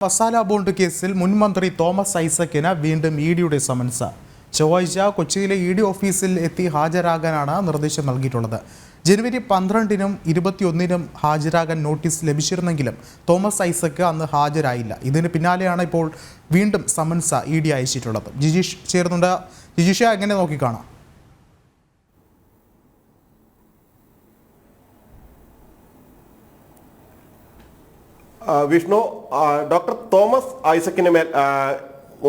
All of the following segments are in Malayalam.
മസാല ബോണ്ട് കേസിൽ മുൻ മന്ത്രി തോമസ് ഐസക്കിന് വീണ്ടും ഇഡിയുടെ സമൻസ്. ചൊവ്വാഴ്ച കൊച്ചിയിലെ ഇഡി ഓഫീസിൽ എത്തി ഹാജരാകാനാണ് നിർദ്ദേശം നൽകിയിട്ടുള്ളത്. ജനുവരി 12-നും 21-നും ഹാജരാകാൻ നോട്ടീസ് ലഭിച്ചിരുന്നെങ്കിലും തോമസ് ഐസക്ക് അന്ന് ഹാജരായില്ല. ഇതിന് പിന്നാലെയാണ് ഇപ്പോൾ വീണ്ടും സമൻസ് ഇഡി അയച്ചിട്ടുള്ളത്. ജിജീഷ് ചേർന്നുണ്ട്. ജിജീഷ, എങ്ങനെ നോക്കിക്കാണാം? വിഷ്ണു, ഡോക്ടർ തോമസ് ഐസക്കിന് മേൽ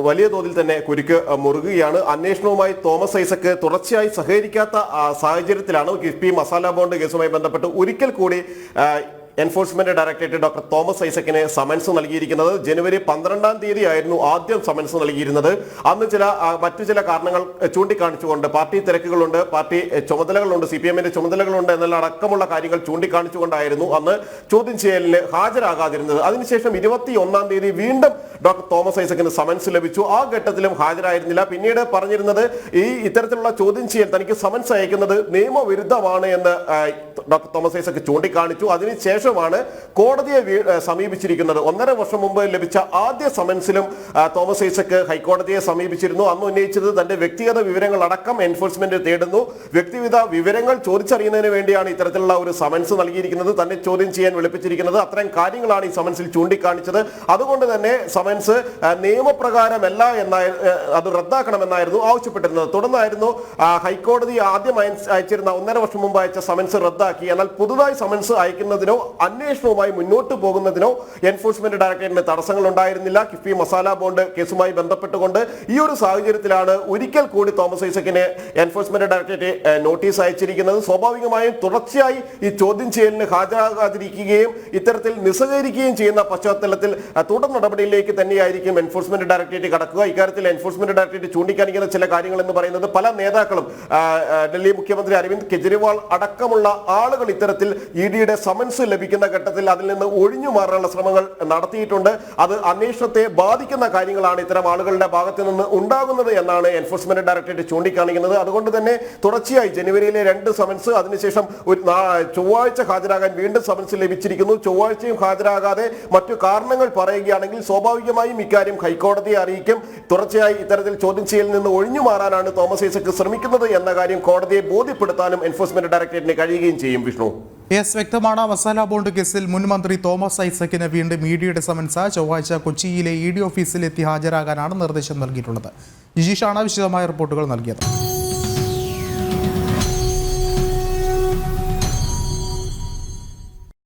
വലിയ തോതിൽ തന്നെ കുരുക്ക് മുറുകുകയാണ്. അന്വേഷണവുമായി തോമസ് ഐസക്ക് തുടർച്ചയായി സഹകരിക്കാത്ത സാഹചര്യത്തിലാണ് കിഫ്ബി മസാല ബോണ്ട് കേസുമായി ബന്ധപ്പെട്ട് ഒരിക്കൽ കൂടി എൻഫോഴ്സ്മെന്റ് ഡയറക്ടറേറ്റ് ഡോക്ടർ തോമസ് ഐസക്കിന് സമൻസ് നൽകിയിരിക്കുന്നത്. ജനുവരി 12-ാം തീയതി ആയിരുന്നു ആദ്യം സമൻസ് നൽകിയിരുന്നത്. അന്ന് മറ്റു ചില കാരണങ്ങൾ ചൂണ്ടിക്കാണിച്ചുകൊണ്ട് പാർട്ടി തിരക്കുകളുണ്ട്, പാർട്ടി ചുമതലകളുണ്ട്, CPM-ന്റെ ചുമതലകളുണ്ട് എന്നുള്ള അടക്കമുള്ള കാര്യങ്ങൾ ചൂണ്ടിക്കാണിച്ചുകൊണ്ടായിരുന്നു അന്ന് ചോദ്യം ചെയ്യലിന് ഹാജരാകാതിരുന്നത്. അതിനുശേഷം 21-ാം തീയതി വീണ്ടും ഡോക്ടർ തോമസ് ഐസക്കിന് സമൻസ് ലഭിച്ചു. ആ ഘട്ടത്തിലും ഹാജരായിരുന്നില്ല. പിന്നീട് പറഞ്ഞിരുന്നത് ഇത്തരത്തിലുള്ള ചോദ്യം ചെയ്യൽ തനിക്ക് സമൻസ് അയക്കുന്നത് നിയമവിരുദ്ധമാണ് എന്ന് ഡോക്ടർ തോമസ് ഐസക്ക് ചൂണ്ടിക്കാണിച്ചു. അതിനുശേഷം കോടതിയെ സമീപിച്ചിരിക്കുന്നത്. 1.5 വർഷം മുമ്പ് ലഭിച്ച ആദ്യ സമൻസിലും തോമസ് ഐസക്ക് ഹൈക്കോടതിയെ സമീപിച്ചിരുന്നു. അന്ന് ഉന്നയിച്ചത് തന്റെ വ്യക്തിഗത വിവരങ്ങൾ അടക്കം എൻഫോഴ്സ്മെന്റ് തേടുന്നു. വ്യക്തിഗത വിവരങ്ങൾ ചോദിച്ചറിയുന്നതിന് വേണ്ടിയാണ് ഇത്തരത്തിലുള്ള ഒരു സമൻസ് നൽകിയിരിക്കുന്നത്, തന്നെ ചോദ്യം ചെയ്യാൻ വിളിപ്പിച്ചിരിക്കുന്നത്. അത്തരം കാര്യങ്ങളാണ് ഈ സമൻസിൽ ചൂണ്ടിക്കാണിച്ചത്. അതുകൊണ്ട് തന്നെ സമൻസ് നിയമപ്രകാരമല്ല അത് റദ്ദാക്കണമെന്നായിരുന്നു ആവശ്യപ്പെട്ടിരുന്നത്. തുടർന്നായിരുന്നു ഹൈക്കോടതി ആദ്യം അയച്ചിരുന്ന 1.5 വർഷം മുമ്പ് അയച്ച സമൻസ് റദ്ദാക്കി. എന്നാൽ പുതുതായി സമൻസ് അയക്കുന്നതിനോ അന്വേഷണവുമായി മുന്നോട്ട് പോകുന്നതിനോ എൻഫോഴ്സ്മെന്റ് ഡയറക്ടറേറ്റിന് തടസ്സങ്ങൾ ഉണ്ടായിരുന്നില്ല. കിഫ്ബി മസാല ബോണ്ട് കേസുമായി ബന്ധപ്പെട്ടുകൊണ്ട് ഈ ഒരു സാഹചര്യത്തിലാണ് ഒരിക്കൽ കൂടി തോമസ് ഐസക്കിന് എൻഫോഴ്സ്മെന്റ് ഡയറക്ടറേറ്റ് നോട്ടീസ് അയച്ചിരിക്കുന്നത്. സ്വാഭാവികമായും തുടർച്ചയായി ഈ ചോദ്യം ചെയ്യലിന് ഹാജരാകാതിരിക്കുകയും ഇത്തരത്തിൽ നിസ്സഹകരിക്കുകയും ചെയ്യുന്ന പശ്ചാത്തലത്തിൽ തുടർ നടപടിയിലേക്ക് തന്നെയായിരിക്കും എൻഫോഴ്സ്മെന്റ് ഡയറക്ടറേറ്റ് കടക്കുക. ഇക്കാര്യത്തിൽ എൻഫോഴ്സ്മെന്റ് ഡയറക്ടറേറ്റ് ചൂണ്ടിക്കാണിക്കുന്ന ചില കാര്യങ്ങൾ എന്ന് പറയുന്നത് പല നേതാക്കളും ഡൽഹി മുഖ്യമന്ത്രി അരവിന്ദ് കെജ്രിവാൾ അടക്കമുള്ള ആളുകൾ ഇത്തരത്തിൽ ഇഡിയുടെ സമൻസ് ലഭിക്കുന്ന ഘട്ടത്തിൽ അതിൽ നിന്ന് ഒഴിഞ്ഞു മാറാനുള്ള ശ്രമങ്ങൾ നടത്തിയിട്ടുണ്ട്. അത് അന്വേഷണത്തെ ബാധിക്കുന്ന കാര്യങ്ങളാണ് ഇത്തരം ആളുകളുടെ ഭാഗത്ത് നിന്ന് ഉണ്ടാകുന്നത് എന്നാണ് എൻഫോഴ്സ്മെന്റ് ഡയറക്ടറേറ്റ് ചൂണ്ടിക്കാണിക്കുന്നത്. അതുകൊണ്ട് തന്നെ തുടർച്ചയായി ജനുവരിയിലെ 2 സമൻസ്, അതിനുശേഷം ചൊവ്വാഴ്ച ഹാജരാകാൻ വീണ്ടും സമൻസ് ലഭിച്ചിരിക്കുന്നു. ചൊവ്വാഴ്ചയും ഹാജരാകാതെ മറ്റു കാരണങ്ങൾ പറയുകയാണെങ്കിൽ സ്വാഭാവികമായും ഇക്കാര്യം ഹൈക്കോടതിയെ അറിയിക്കും. തുടർച്ചയായി ഇത്തരത്തിൽ ചോദ്യം ചെയ്യലിൽ നിന്ന് ഒഴിഞ്ഞു മാറാനാണ് തോമസ് ഐസക്ക് ശ്രമിക്കുന്നത് എന്ന കാര്യം കോടതിയെ ബോധ്യപ്പെടുത്താനും എൻഫോഴ്സ്മെന്റ് ഡയറക്ടറേറ്റിന് കഴിയുകയും ചെയ്യും. വിഷ്ണു, വ്യക്തമാണ്. മസാല ബോണ്ട് കേസിൽ മുൻ മന്ത്രി തോമസ് ഐസക്കിന് വീണ്ടും ഇഡിയുടെ സമൻസ്. ചൊവ്വാഴ്ച കൊച്ചിയിലെ ഇഡി ഓഫീസിൽ എത്തി ഹാജരാകാനാണ് നിർദ്ദേശം നൽകിയിട്ടുള്ളത്. ജിജീഷാണ് വിശദമായ റിപ്പോർട്ടുകൾ നൽകിയത്.